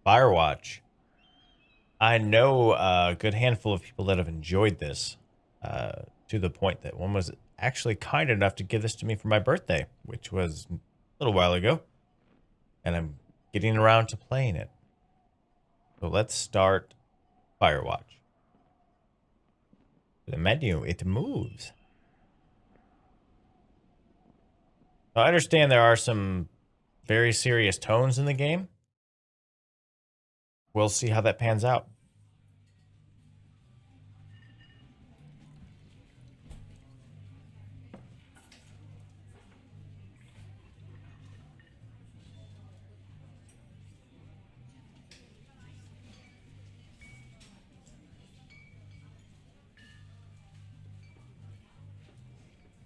Firewatch. I know a good handful of people that have enjoyed this to the point that one was actually kind enough to give this to me for my birthday, which was a little while ago. And I'm getting around to playing it. So let's start Firewatch. The menu, it moves. I understand there are some very serious tones in the game. We'll see how that pans out.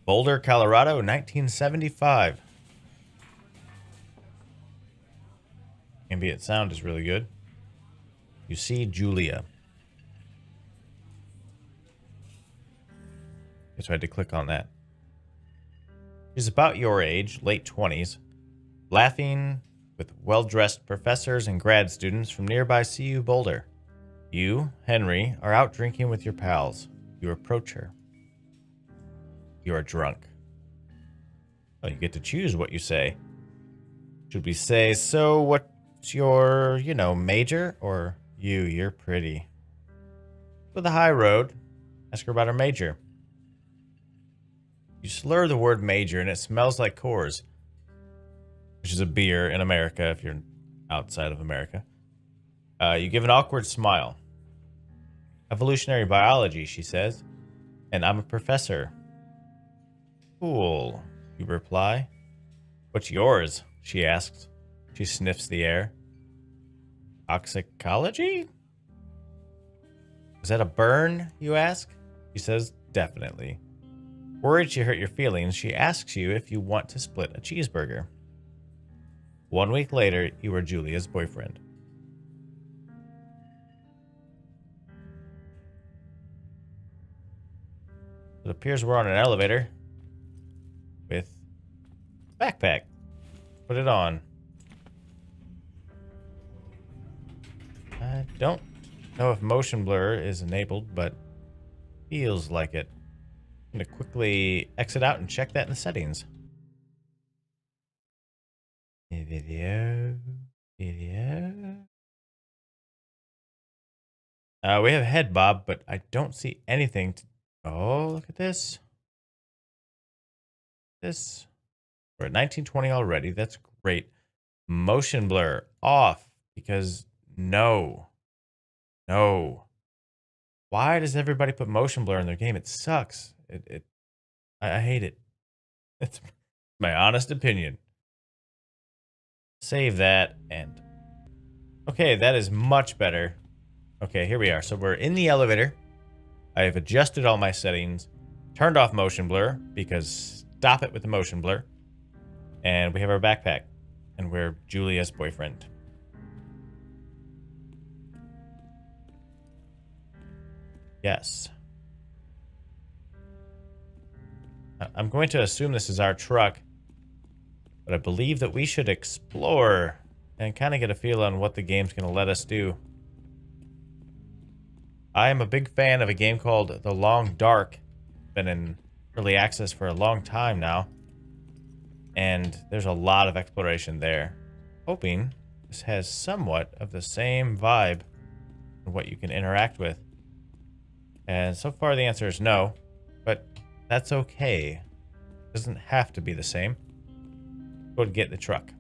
Boulder, Colorado, 1975. Ambient sound is really good. You see Julia. So I had to click on that. She's about your age, late 20s, laughing with well-dressed professors and grad students from nearby CU Boulder. You, Henry, are out drinking with your pals. You approach her. You are drunk. Well, you get to choose what you say. Should we say, so what's your, major? Or you're pretty. For the high road, ask her about her major. You slur the word major and it smells like Coors, which is a beer in America if you're outside of America. You give an awkward smile. Evolutionary biology, she says. And I'm a professor. Cool, you reply. What's yours? She asks. She sniffs the air. Toxicology? Was that a burn, you ask? She says, definitely. Worried she hurt your feelings, she asks you if you want to split a cheeseburger. 1 week later, you are Julia's boyfriend. It appears we're on an elevator with backpack. Put it on. I don't know if motion blur is enabled, but feels like it. I'm going to quickly exit out and check that in the settings. Video. We have head bob, but I don't see anything. Oh, look at this. We're at 1920 already. That's great. Motion blur off because no. Why does everybody put motion blur in their game? It sucks. I hate it. It's my honest opinion. Save that and okay, that is much better. Okay, here we are. So we're in the elevator. I have adjusted all my settings, turned off motion blur because stop it with the motion blur. And we have our backpack and we're Julia's boyfriend. Yes. I'm going to assume this is our truck, but I believe that we should explore and kind of get a feel on what the game's going to let us do. I am a big fan of a game called The Long Dark. Been in early access for a long time now. And there's a lot of exploration there. Hoping this has somewhat of the same vibe and what you can interact with. And so far the answer is no, but that's okay. It doesn't have to be the same. Go and get the truck.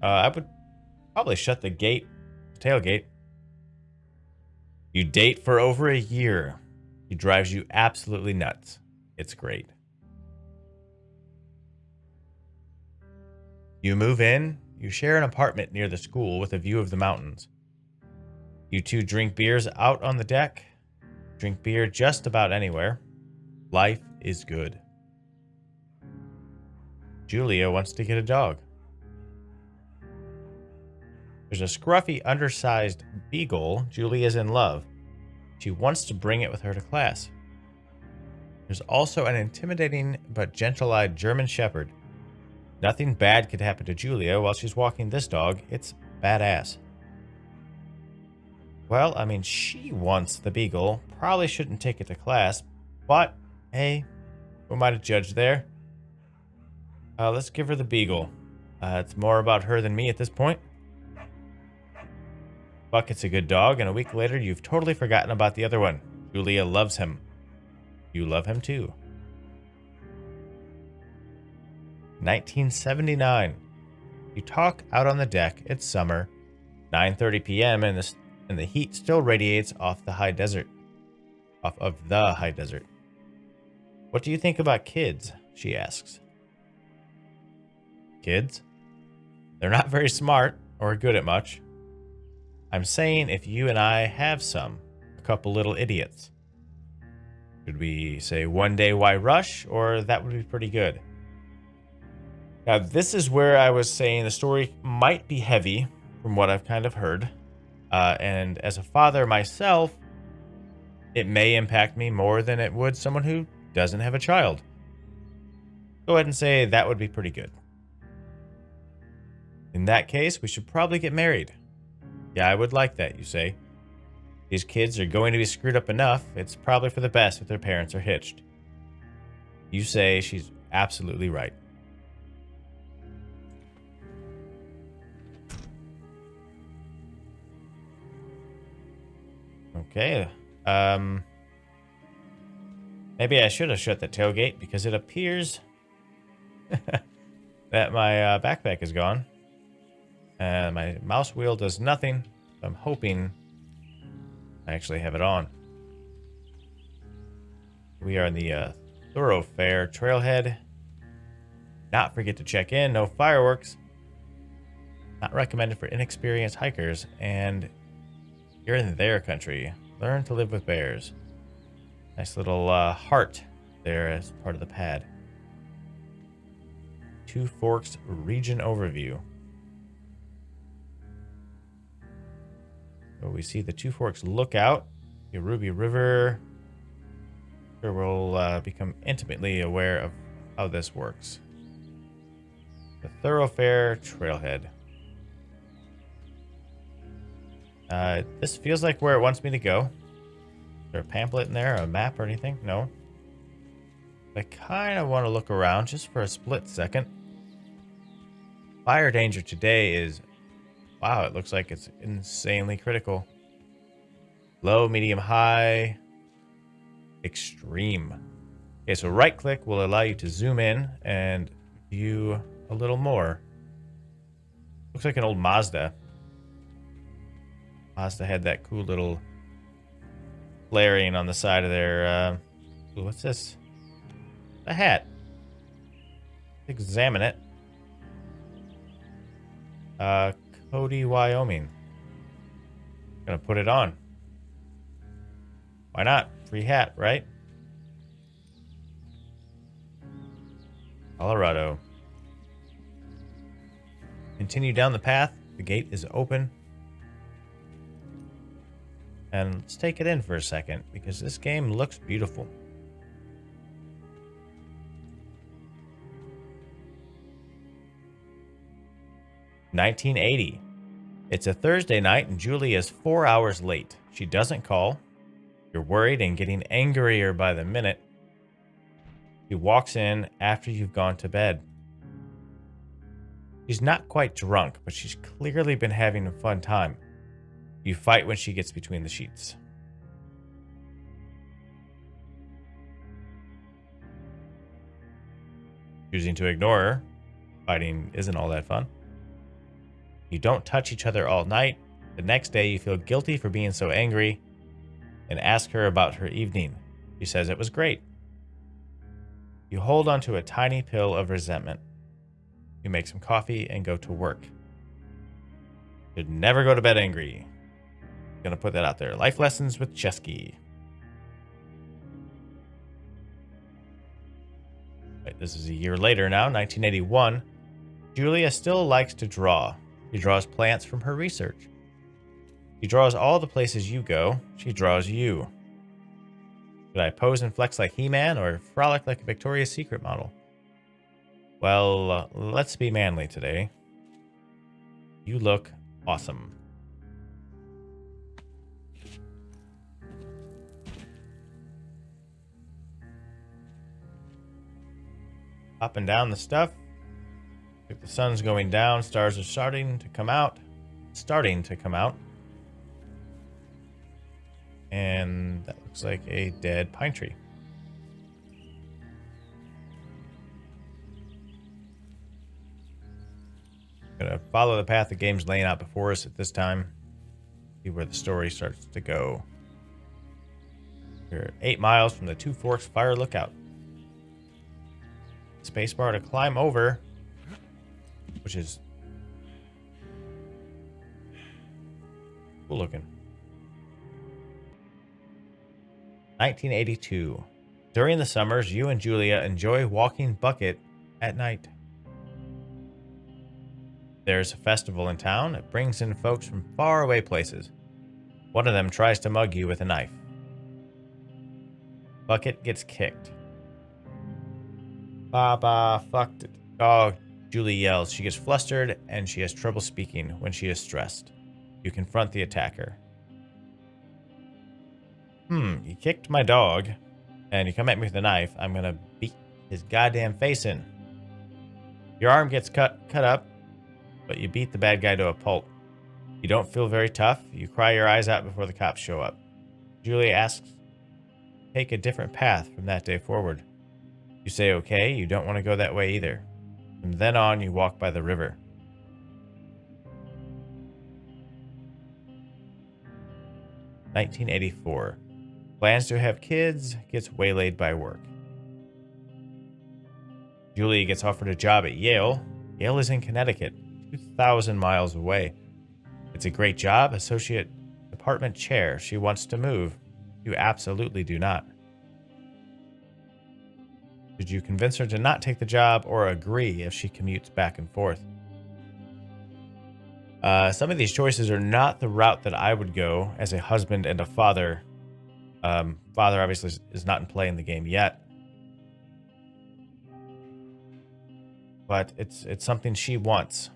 I would probably shut the tailgate. You date for over a year. He drives you absolutely nuts. It's great. You move in. You share an apartment near the school with a view of the mountains. You two drink beers out on the deck. Drink beer just about anywhere. Life is good. Julia wants to get a dog. There's a scruffy, undersized beagle. Julia's in love. She wants to bring it with her to class. There's also an intimidating but gentle-eyed German Shepherd. Nothing bad could happen to Julia while she's walking this dog. It's badass. Well, I mean, she wants the beagle. Probably shouldn't take it to class, but hey, who am I to judge there? Let's give her the beagle. It's more about her than me at this point. Bucket's a good dog, and a week later, you've totally forgotten about the other one. Julia loves him. You love him too. 1979. You talk out on the deck. It's summer. 9:30 p.m. and the heat still radiates off of the high desert. What do you think about kids? She asks. Kids? They're not very smart or good at much. I'm saying if you and I have some, a couple little idiots. Should we say one day why rush, or that would be pretty good? Now, this is where I was saying the story might be heavy from what I've kind of heard. And as a father myself, it may impact me more than it would someone who doesn't have a child. Go ahead and say that would be pretty good. In that case, we should probably get married. Yeah, I would like that, you say. These kids are going to be screwed up enough. It's probably for the best if their parents are hitched. You say she's absolutely right. Okay. Maybe I should have shut the tailgate because it appears that my backpack is gone. My mouse wheel does nothing. I'm hoping I actually have it on. We are in the thoroughfare trailhead. Not forget to check in. No fireworks. Not recommended for inexperienced hikers. And you're in their country. Learn to live with bears. Nice little heart there as part of the pad. Two Forks region overview. So we see the Two Forks lookout, the Ruby River. Sure, we'll become intimately aware of how this works. The thoroughfare trailhead. This feels like where it wants me to go. Is there a pamphlet in there, a map or anything? No. I kind of want to look around just for a split second. Fire danger today is... Wow, it looks like it's insanely critical. Low, medium, high, extreme. Okay, so right click will allow you to zoom in and view a little more. Looks like an old Mazda. Mazda had that cool little flaring on the side of their... Ooh, what's this? A hat. Examine it. Cody, Wyoming. Gonna put it on. Why not? Free hat, right? Colorado. Continue down the path. The gate is open. And let's take it in for a second, because this game looks beautiful. $19.80. It's a Thursday night and Julie is 4 hours late. She doesn't call. You're worried and getting angrier by the minute. She walks in after you've gone to bed. She's not quite drunk, but she's clearly been having a fun time. You fight when she gets between the sheets. Choosing to ignore her. Fighting isn't all that fun. You don't touch each other all night. The next day, you feel guilty for being so angry and ask her about her evening. She says it was great. You hold onto a tiny pill of resentment. You make some coffee and go to work. Should never go to bed angry. Gonna put that out there. Life lessons with Cheski. Right, this is a year later now, 1981. Julia still likes to draw. She draws plants from her research. She draws all the places you go. She draws you. Should I pose and flex like He-Man or frolic like a Victoria's Secret model? Well, let's be manly today. You look awesome. Popping down the stuff. The sun's going down. Stars are starting to come out. And that looks like a dead pine tree. Gonna follow the path the game's laying out before us at this time. See where the story starts to go. We're 8 miles from the Two Forks Fire Lookout. Spacebar to climb over, which is cool looking. 1982. During the summers, you and Julia enjoy walking Bucket at night. There's a festival in town that brings in folks from faraway places. One of them tries to mug you with a knife. Bucket gets kicked. Baba fucked it. Oh, Julie yells. She gets flustered and she has trouble speaking when she is stressed. You confront the attacker. You kicked my dog and you come at me with a knife. I'm gonna beat his goddamn face in. Your arm gets cut up, but you beat the bad guy to a pulp. You don't feel very tough. You cry your eyes out before the cops show up. Julie asks, take a different path from that day forward. You say okay, you don't want to go that way either. From then on, you walk by the river. (1984). Plans to have kids, gets waylaid by work. Julie gets offered a job at Yale. Yale is in Connecticut, 2,000 miles away. It's a great job, associate department chair. She wants to move. You absolutely do not. Did you convince her to not take the job or agree if she commutes back and forth? Some of these choices are not the route that I would go as a husband and a father. Father obviously is not in play in the game yet. But it's something she wants.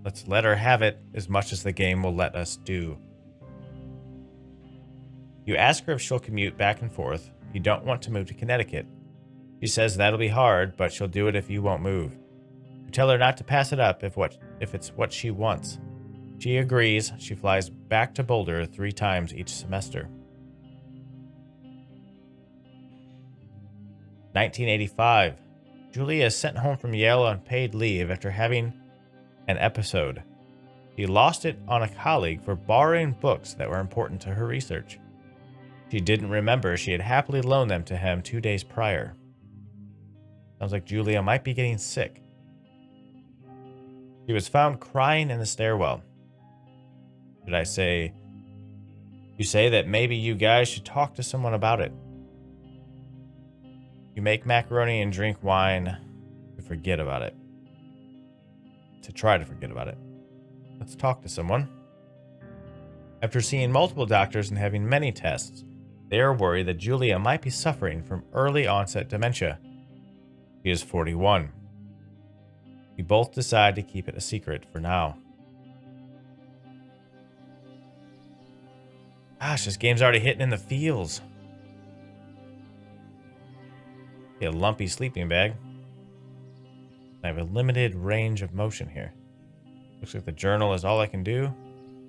Let's let her have it as much as the game will let us do. You ask her if she'll commute back and forth. You don't want to move to Connecticut. She says that'll be hard, but she'll do it if you won't move. You tell her not to pass it up if it's what she wants. She agrees. She flies back to Boulder 3 times each semester. 1985. Julia is sent home from Yale on paid leave after having an episode. She lost it on a colleague for borrowing books that were important to her research. She didn't remember she had happily loaned them to him 2 days prior. Sounds like Julia might be getting sick. She was found crying in the stairwell. Should I say, you say that maybe you guys should talk to someone about it. You make macaroni and drink wine to forget about it. To try to forget about it. Let's talk to someone. After seeing multiple doctors and having many tests, they are worried that Julia might be suffering from early onset dementia. She is 41. We both decide to keep it a secret for now. Gosh, this game's already hitting in the feels. Get a lumpy sleeping bag. I have a limited range of motion here. Looks like the journal is all I can do.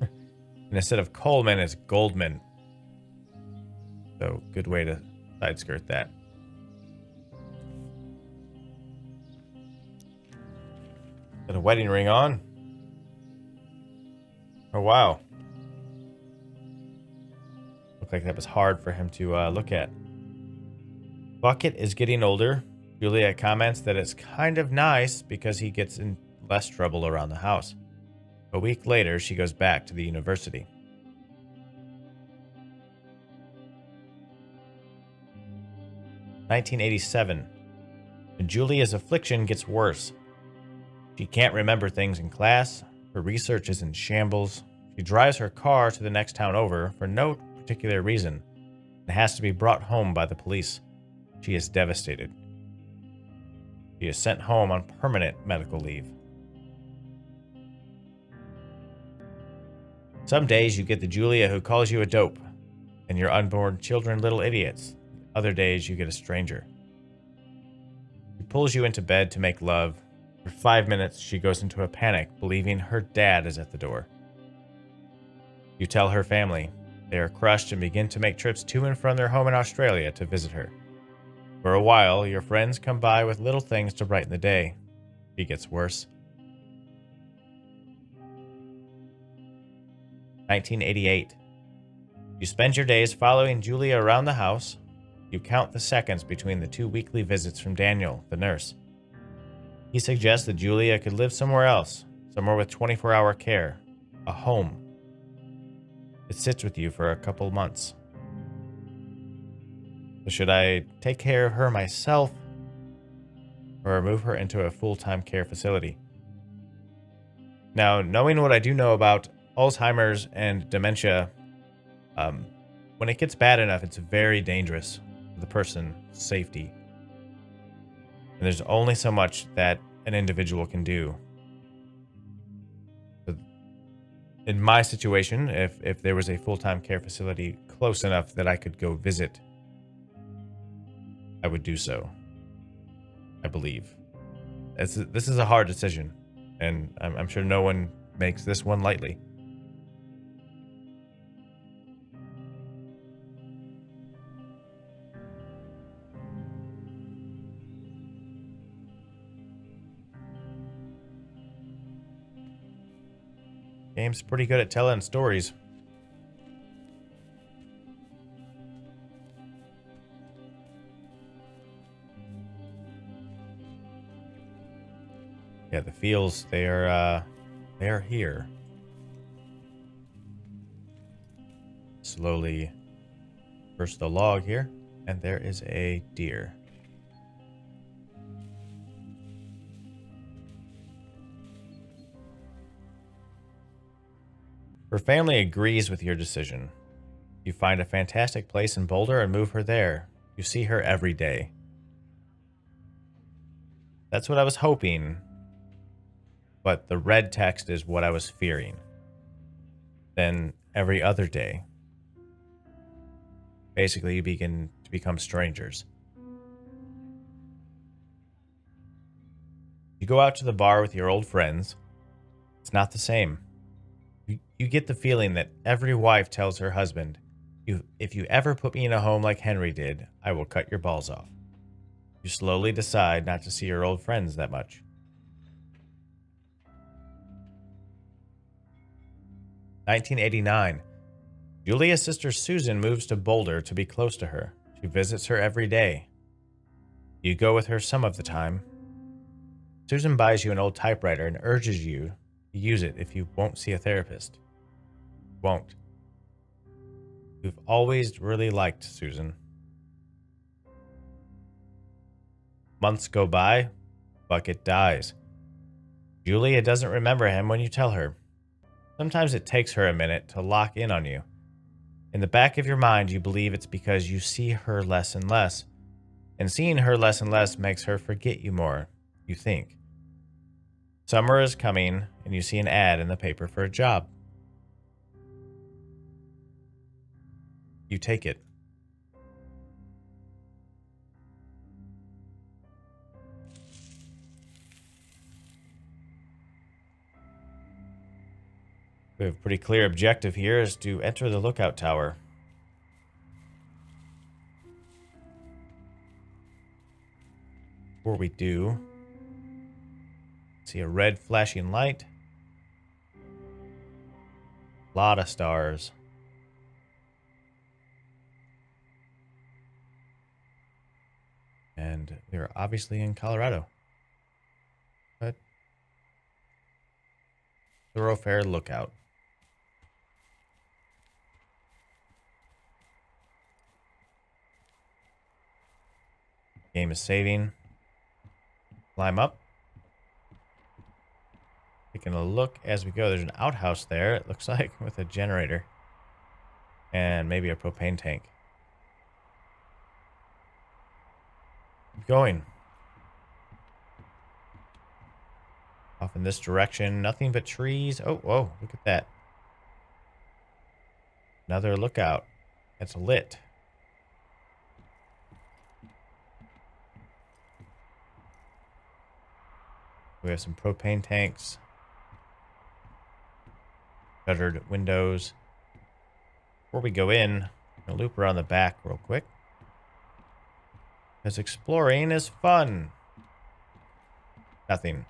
And instead of Coleman, it's Goldman. So, good way to side skirt that. Got a wedding ring on. Oh, wow. Looked like that was hard for him to look at. Bucket is getting older. Juliet comments that it's kind of nice because he gets in less trouble around the house. A week later, she goes back to the university. (1987). Julia's affliction gets worse. She can't remember things in class. Her research is in shambles. She drives her car to the next town over for no particular reason. and has to be brought home by the police. She is devastated. She is sent home on permanent medical leave. Some days you get the Julia who calls you a dope, and your unborn children little idiots. Other days you get a stranger. She pulls you into bed to make love. For 5 minutes she goes into a panic, believing her dad is at the door. You tell her family. They are crushed and begin to make trips to and from their home in Australia to visit her. For a while, your friends come by with little things to brighten the day. She gets worse. 1988. You spend your days following Julia around the house. You count the seconds between the 2 weekly visits from Daniel, the nurse. He suggests that Julia could live somewhere else, somewhere with 24-hour care, a home. It sits with you for a couple months. So should I take care of her myself or move her into a full-time care facility? Now, knowing what I do know about Alzheimer's and dementia, when it gets bad enough, it's very dangerous for the person's safety. And there's only so much that an individual can do. In my situation, if there was a full-time care facility close enough that I could go visit, I would do so. I believe. This is a hard decision, and I'm sure no one makes this one lightly. Game's pretty good at telling stories. Yeah, the feels, they are here. Slowly burst the log here, and there is a deer. Her family agrees with your decision. You find a fantastic place in Boulder and move her there. You see her every day. That's what I was hoping, but the red text is what I was fearing. Then every other day. Basically, you begin to become strangers. You go out to the bar with your old friends. It's not the same. You get the feeling that every wife tells her husband, if you ever put me in a home like Henry did, I will cut your balls off. You slowly decide not to see your old friends that much. 1989. Julia's sister Susan moves to Boulder to be close to her. She visits her every day. You go with her some of the time. Susan buys you an old typewriter and urges you to use it if you won't see a therapist. Won't. You've always really liked Susan. Months go by. Bucket dies. Julia doesn't remember him when you tell her. Sometimes it takes her a minute to lock in on you. In the back of your mind, you believe it's because you see her less and less. And seeing her less and less makes her forget you more, you think. Summer is coming, and you see an ad in the paper for a job. You take it. We have a pretty clear objective here is to enter the lookout tower. Before we do, see a red flashing light. A lot of stars. And they're obviously in Colorado. But thoroughfare lookout. Game is saving. Climb up. Taking a look as we go. There's an outhouse there, it looks like, with a generator. And maybe a propane tank. Keep going. Off in this direction. Nothing but trees. Oh, whoa. Look at that. Another lookout. It's lit. We have some propane tanks. Shuttered windows. Before we go in, I'm going to loop around the back real quick. Because exploring is fun. Nothing.